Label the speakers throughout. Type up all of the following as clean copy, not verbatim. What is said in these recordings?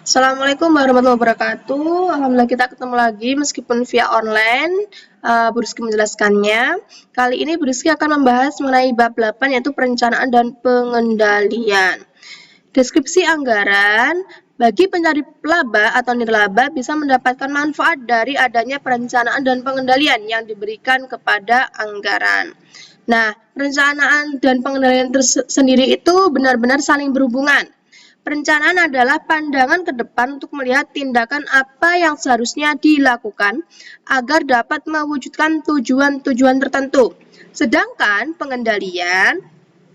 Speaker 1: Assalamualaikum warahmatullahi wabarakatuh. Alhamdulillah kita ketemu lagi meskipun via online. Bu Rizky menjelaskannya. Kali ini Bu Rizky akan membahas mengenai bab 8 yaitu perencanaan dan pengendalian. Deskripsi anggaran. Bagi pencari laba atau nirlaba bisa mendapatkan manfaat dari adanya perencanaan dan pengendalian yang diberikan kepada anggaran. Nah, perencanaan dan pengendalian sendiri itu benar-benar saling berhubungan. Perencanaan adalah pandangan ke depan untuk melihat tindakan apa yang seharusnya dilakukan agar dapat mewujudkan tujuan-tujuan tertentu. Sedangkan pengendalian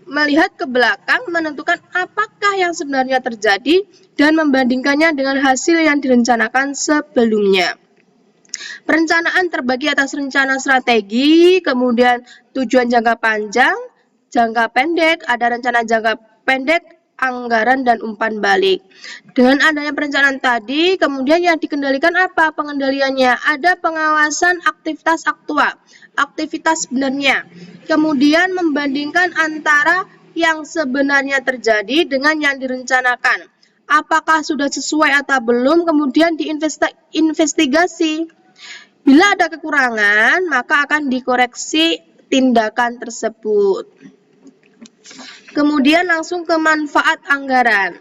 Speaker 1: melihat ke belakang menentukan apakah yang sebenarnya terjadi dan membandingkannya dengan hasil yang direncanakan sebelumnya. Perencanaan terbagi atas rencana strategi, kemudian tujuan jangka panjang, jangka pendek, ada rencana jangka pendek, anggaran, dan umpan balik. Dengan adanya perencanaan tadi, kemudian yang dikendalikan apa pengendaliannya? Ada pengawasan aktivitas aktual, aktivitas sebenarnya. Kemudian membandingkan antara yang sebenarnya terjadi dengan yang direncanakan. Apakah sudah sesuai atau belum, kemudian diinvestigasi. Bila ada kekurangan, maka akan dikoreksi tindakan tersebut. Kemudian langsung ke manfaat anggaran.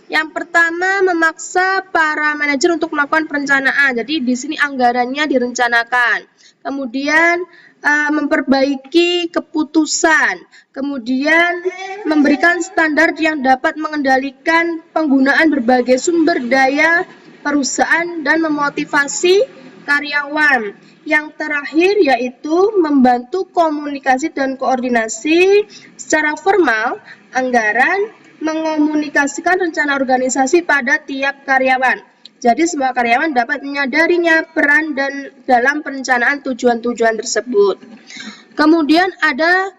Speaker 1: Yang pertama, memaksa para manajer untuk melakukan perencanaan. Jadi di sini anggarannya direncanakan. Kemudian memperbaiki keputusan. Kemudian memberikan standar yang dapat mengendalikan penggunaan berbagai sumber daya perusahaan dan memotivasi karyawan. Yang terakhir yaitu membantu komunikasi dan koordinasi secara formal. Anggaran mengomunikasikan rencana organisasi pada tiap karyawan. Jadi semua karyawan dapat menyadarinya peran dan dalam perencanaan tujuan-tujuan tersebut. Kemudian ada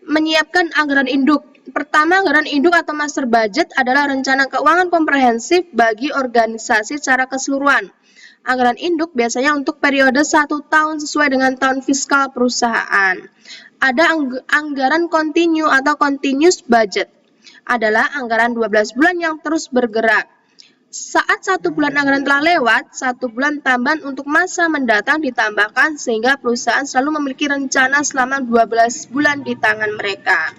Speaker 1: menyiapkan anggaran induk. Pertama, anggaran induk atau master budget adalah rencana keuangan komprehensif bagi organisasi secara keseluruhan. Anggaran induk biasanya untuk periode 1 tahun sesuai dengan tahun fiskal perusahaan. Ada anggaran kontinu atau continuous budget. Adalah anggaran 12 bulan yang terus bergerak. Saat 1 bulan anggaran telah lewat, 1 bulan tambahan untuk masa mendatang ditambahkan sehingga perusahaan selalu memiliki rencana selama 12 bulan di tangan mereka.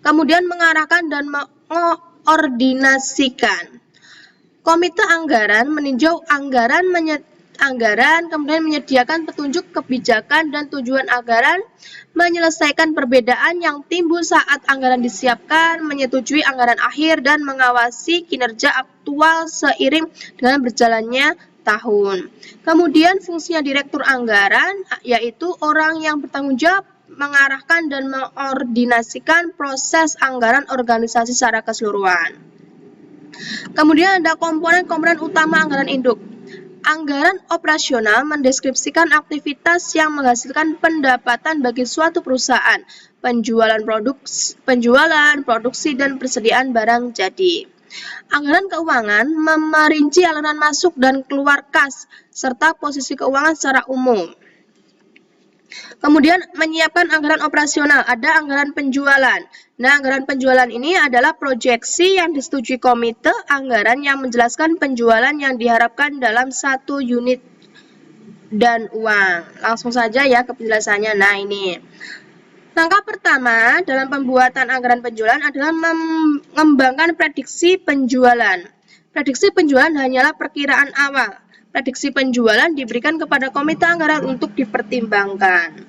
Speaker 1: Kemudian mengarahkan dan mengordinasikan. Komite anggaran meninjau anggaran, kemudian menyediakan petunjuk kebijakan dan tujuan anggaran, menyelesaikan perbedaan yang timbul saat anggaran disiapkan, menyetujui anggaran akhir, dan mengawasi kinerja aktual seiring dengan berjalannya tahun. Kemudian fungsinya direktur anggaran, yaitu orang yang bertanggung jawab mengarahkan dan mengordinasikan proses anggaran organisasi secara keseluruhan. Kemudian ada komponen-komponen utama anggaran induk. Anggaran operasional mendeskripsikan aktivitas yang menghasilkan pendapatan bagi suatu perusahaan, penjualan, produksi, dan persediaan barang jadi. Anggaran keuangan merinci aliran masuk dan keluar kas, serta posisi keuangan secara umum. Kemudian menyiapkan anggaran operasional, ada anggaran penjualan. Nah, anggaran penjualan ini adalah proyeksi yang disetujui komite anggaran yang menjelaskan penjualan yang diharapkan dalam 1 unit dan uang. Langsung saja ya ke penjelasannya. Nah, ini. Langkah pertama dalam pembuatan anggaran penjualan adalah mengembangkan prediksi penjualan. Prediksi penjualan hanyalah perkiraan awal. Prediksi penjualan diberikan kepada komite anggaran untuk dipertimbangkan.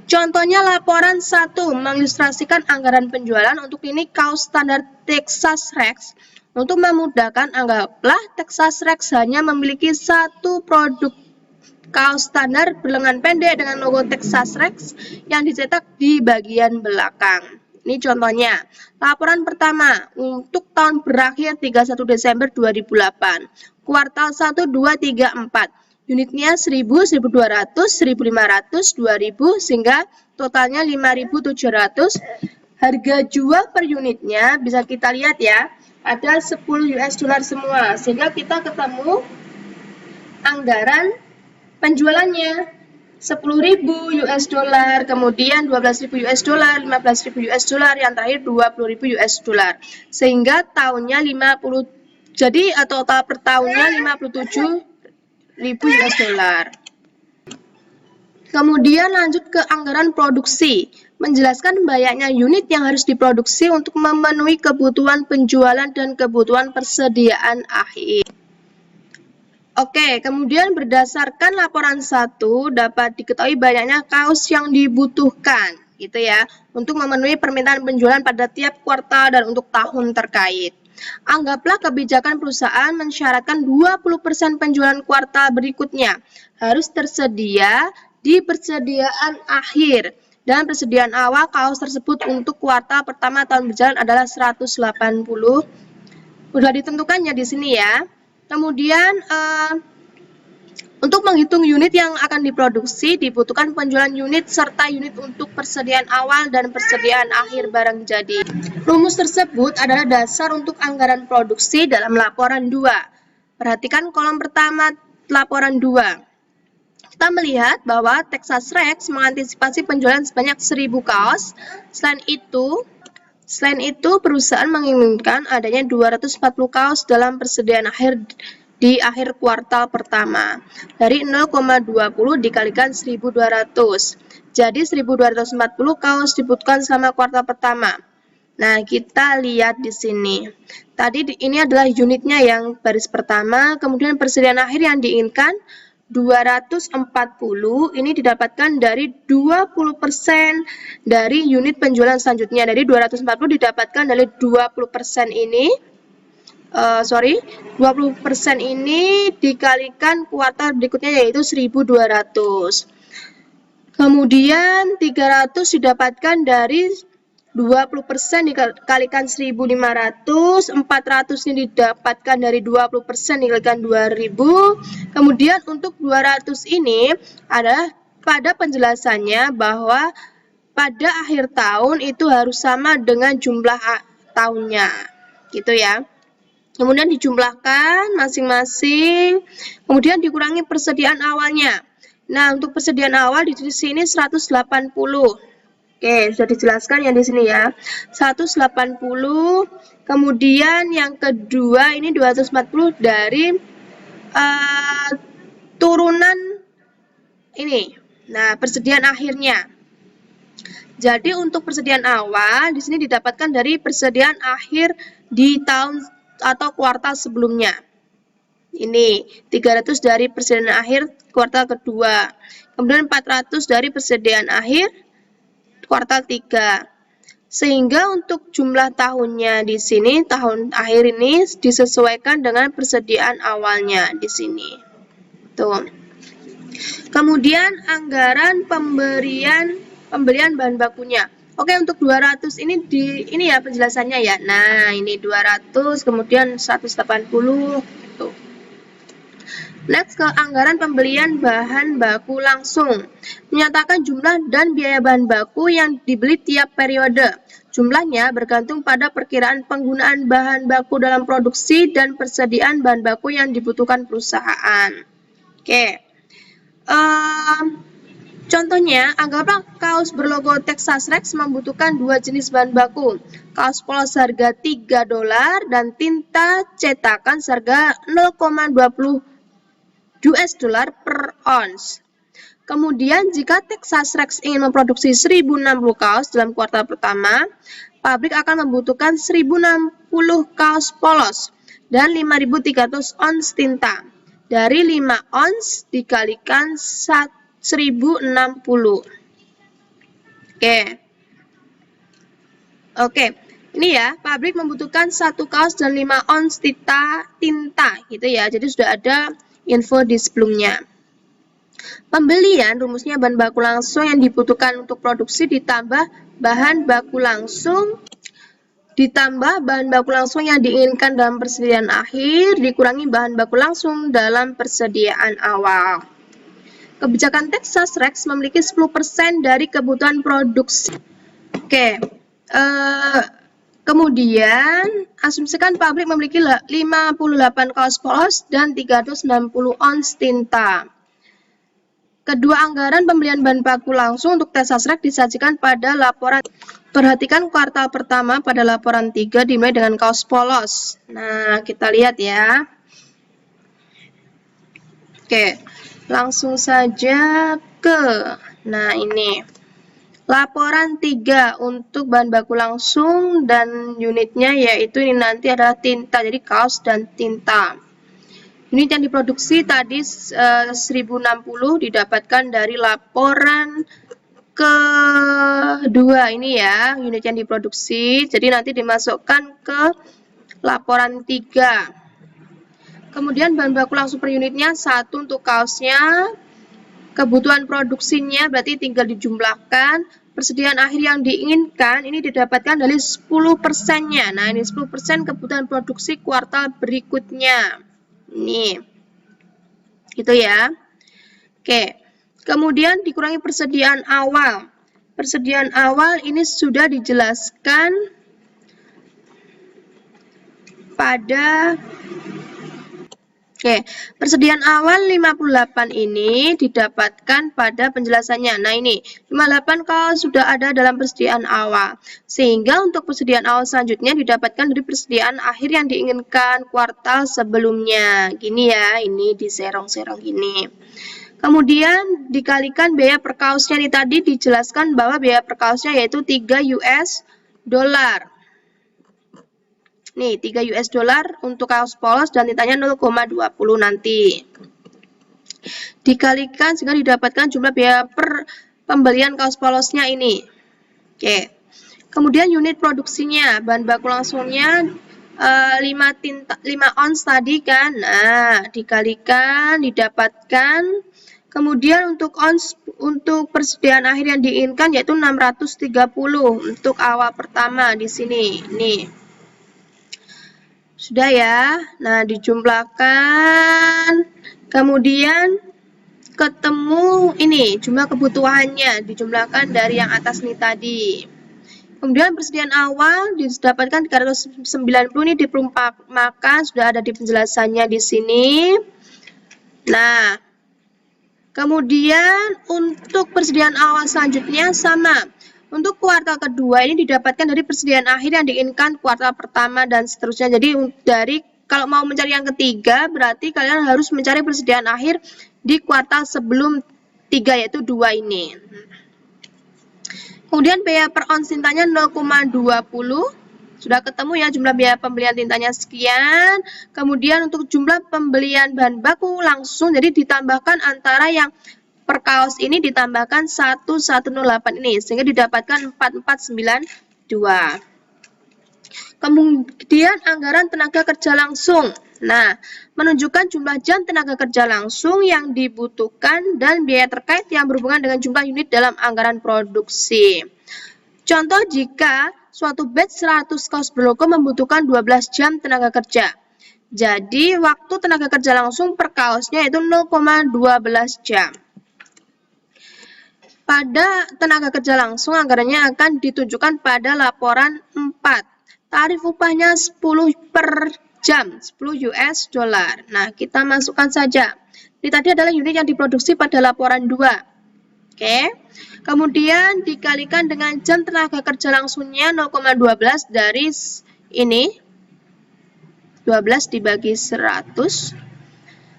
Speaker 1: Contohnya laporan 1 mengilustrasikan anggaran penjualan. Untuk ini kaos standar Texas Rex. Untuk memudahkan, anggaplah Texas Rex hanya memiliki 1 produk kaos standar berlengan pendek dengan logo Texas Rex yang dicetak di bagian belakang. Ini contohnya. Laporan pertama untuk tahun berakhir 31 Desember 2008. Kuartal 1, 2, 3, 4. Unitnya 1000, 1200, 1500, 2000 sehingga totalnya 5700. Harga jual per unitnya bisa kita lihat ya, ada 10 US dollar semua. Sehingga kita ketemu anggaran penjualannya 10.000 US dollar, kemudian 12.000 US dollar, 15.000 US dollar, yang terakhir 20.000 US dollar. Sehingga tahunnya Jadi total per tahunnya 57.000 US dollar. Kemudian lanjut ke anggaran produksi, menjelaskan banyaknya unit yang harus diproduksi untuk memenuhi kebutuhan penjualan dan kebutuhan persediaan akhir. Oke, kemudian berdasarkan laporan 1 dapat diketahui banyaknya kaos yang dibutuhkan, gitu ya, untuk memenuhi permintaan penjualan pada tiap kuartal dan untuk tahun terkait. Anggaplah kebijakan perusahaan mensyaratkan 20% penjualan kuartal berikutnya harus tersedia di persediaan akhir, dan persediaan awal kaos tersebut untuk kuartal pertama tahun berjalan adalah 180. Sudah ditentukannya di sini ya. Kemudian untuk menghitung unit yang akan diproduksi dibutuhkan penjualan unit serta unit untuk persediaan awal dan persediaan akhir barang jadi. Rumus tersebut adalah dasar untuk anggaran produksi dalam laporan 2. Perhatikan kolom pertama laporan 2. Kita melihat bahwa Texas Rex mengantisipasi penjualan sebanyak 1.000 kaos. Selain itu, perusahaan menginginkan adanya 240 kaos dalam persediaan akhir di akhir kuartal pertama. Dari 0,20 dikalikan 1.200. Jadi 1.240 kaos dibutuhkan selama kuartal pertama. Nah, kita lihat di sini. Tadi ini adalah unitnya yang baris pertama, kemudian persediaan akhir yang diinginkan 240 ini didapatkan dari 20% dari unit penjualan selanjutnya. Dari 240 didapatkan dari 20% ini 20% ini dikalikan kuartal berikutnya yaitu 1.200. Kemudian 300 didapatkan dari 20% dikalikan 1.500, 400 ini didapatkan dari 20% dikalikan 2.000. Kemudian untuk 200 ini adalah pada penjelasannya bahwa pada akhir tahun itu harus sama dengan jumlah tahunnya, gitu ya. Kemudian dijumlahkan masing-masing, kemudian dikurangi persediaan awalnya. Nah, untuk persediaan awal di sini 180. Oke, sudah dijelaskan ya di sini ya. 180. Kemudian yang kedua ini 240 dari turunan ini. Nah, persediaan akhirnya. Jadi untuk persediaan awal di sini didapatkan dari persediaan akhir di tahun atau kuartal sebelumnya. Ini 300 dari persediaan akhir kuartal kedua. Kemudian 400 dari persediaan akhir kuartal 3. Sehingga untuk jumlah tahunnya di sini, tahun akhir ini disesuaikan dengan persediaan awalnya di sini. Tuh. Kemudian anggaran pembelian bahan bakunya. Oke, untuk 200 ini ini ya penjelasannya ya. Nah, ini 200 kemudian 180 gitu. Next ke anggaran pembelian bahan baku langsung. Menyatakan jumlah dan biaya bahan baku yang dibeli tiap periode. Jumlahnya bergantung pada perkiraan penggunaan bahan baku dalam produksi dan persediaan bahan baku yang dibutuhkan perusahaan. Oke. Contohnya, anggaplah kaos berlogo Texas Rex membutuhkan 2 jenis bahan baku. Kaos polos harga $3 dan tinta cetakan seharga 0,20 US dollar per ons. Kemudian, jika Texas Rex ingin memproduksi 1.060 kaos dalam kuartal pertama, pabrik akan membutuhkan 1.060 kaos polos dan 5.300 ons tinta. Dari 5 ons dikalikan 1.060. Oke. Ini ya, pabrik membutuhkan 1 kaos dan 5 ons tinta gitu ya. Jadi sudah ada info di sebelumnya. Pembelian rumusnya bahan baku langsung yang dibutuhkan untuk produksi ditambah bahan baku langsung yang diinginkan dalam persediaan akhir dikurangi bahan baku langsung dalam persediaan awal. Kebijakan Texas Rex memiliki 10% dari kebutuhan produksi. Oke. Kemudian, asumsikan pabrik memiliki 58 kaos polos dan 360 ons tinta. Kedua anggaran pembelian bahan baku langsung untuk Texas Rex disajikan pada laporan. Perhatikan kuartal pertama pada laporan 3 dimulai dengan kaos polos. Nah, kita lihat ya. Oke, langsung saja ke, nah ini. Laporan 3 untuk bahan baku langsung dan unitnya yaitu ini nanti adalah tinta, jadi kaos dan tinta. Unit yang diproduksi tadi 1060 didapatkan dari laporan kedua ini ya, unit yang diproduksi. Jadi nanti dimasukkan ke laporan 3. Kemudian bahan baku langsung per unitnya 1 untuk kaosnya. Kebutuhan produksinya berarti tinggal dijumlahkan. Persediaan akhir yang diinginkan ini didapatkan dari 10%-nya. Nah, ini 10% kebutuhan produksi kuartal berikutnya. Ini. Gitu ya. Oke. Kemudian dikurangi persediaan awal. Persediaan awal ini sudah dijelaskan pada persediaan awal 58 ini didapatkan pada penjelasannya. Nah, ini 58 kalau sudah ada dalam persediaan awal. Sehingga untuk persediaan awal selanjutnya didapatkan dari persediaan akhir yang diinginkan kuartal sebelumnya. Gini ya, ini diserong-serong gini. Kemudian dikalikan biaya per kaosnya nih, tadi dijelaskan bahwa biaya per kaosnya yaitu 3 US dollar. Nih, 3 US dollar untuk kaos polos dan tintanya 0,20 nanti. Dikalikan sehingga didapatkan jumlah biaya per pembelian kaos polosnya ini. Oke. Kemudian unit produksinya, bahan baku langsungnya 5 ons tadi kan. Nah, dikalikan didapatkan. Kemudian untuk ons, untuk persediaan akhir yang diinginkan yaitu 630 untuk awal pertama di sini. Nih. Sudah ya. Nah, dijumlahkan. Kemudian ketemu ini jumlah kebutuhannya dijumlahkan dari yang atas nih tadi. Kemudian persediaan awal didapatkan 390 ini diperumpamakan, sudah ada di penjelasannya di sini. Nah, kemudian untuk persediaan awal selanjutnya sama. Untuk kuartal kedua ini didapatkan dari persediaan akhir yang diinginkan kuartal pertama dan seterusnya. Jadi dari kalau mau mencari yang ketiga berarti kalian harus mencari persediaan akhir di kuartal sebelum 3 yaitu 2 ini. Kemudian biaya per ons tintanya 0,20. Sudah ketemu ya jumlah biaya pembelian tintanya sekian. Kemudian untuk jumlah pembelian bahan baku langsung jadi ditambahkan antara yang per kaos ini ditambahkan 1108 ini sehingga didapatkan 4492. Kemudian anggaran tenaga kerja langsung. Nah, menunjukkan jumlah jam tenaga kerja langsung yang dibutuhkan dan biaya terkait yang berhubungan dengan jumlah unit dalam anggaran produksi. Contoh jika suatu batch 100 kaos berlogo membutuhkan 12 jam tenaga kerja. Jadi, waktu tenaga kerja langsung per kaosnya itu 0,12 jam. Pada tenaga kerja langsung anggarannya akan ditunjukkan pada laporan 4. Tarif upahnya 10 per jam, 10 US dollar. Nah, kita masukkan saja. Ini tadi adalah unit yang diproduksi pada laporan 2. Oke. Kemudian dikalikan dengan jam tenaga kerja langsungnya 0,12 dari ini. 12 dibagi 100.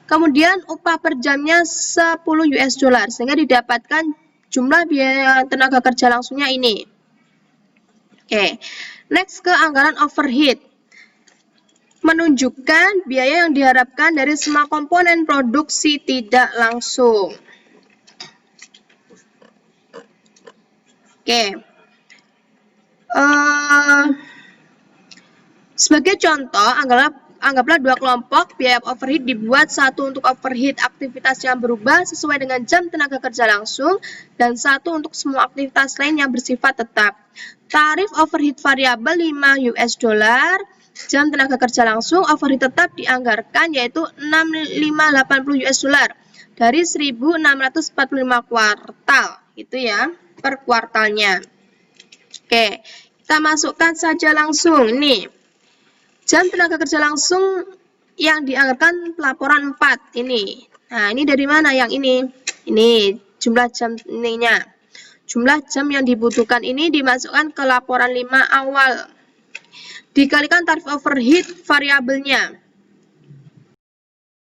Speaker 1: Kemudian upah per jamnya 10 US dollar sehingga didapatkan jumlah biaya tenaga kerja langsungnya ini. Oke. Next ke anggaran overhead. Menunjukkan biaya yang diharapkan dari semua komponen produksi tidak langsung. Oke. Sebagai contoh, anggaplah dua kelompok biaya overhead dibuat, satu untuk overhead aktivitas yang berubah sesuai dengan jam tenaga kerja langsung dan satu untuk semua aktivitas lain yang bersifat tetap. Tarif overhead variabel 5 US dollar, jam tenaga kerja langsung overhead tetap dianggarkan yaitu 6580 US dollar dari 1645 kuartal, itu ya, per kuartalnya. Oke, kita masukkan saja langsung nih. Jam tenaga kerja langsung yang dianggarkan laporan 4 ini. Nah, ini dari mana yang ini? Ini jumlah jam ininya. Jumlah jam yang dibutuhkan ini dimasukkan ke laporan 5 awal. Dikalikan tarif overheat variabelnya.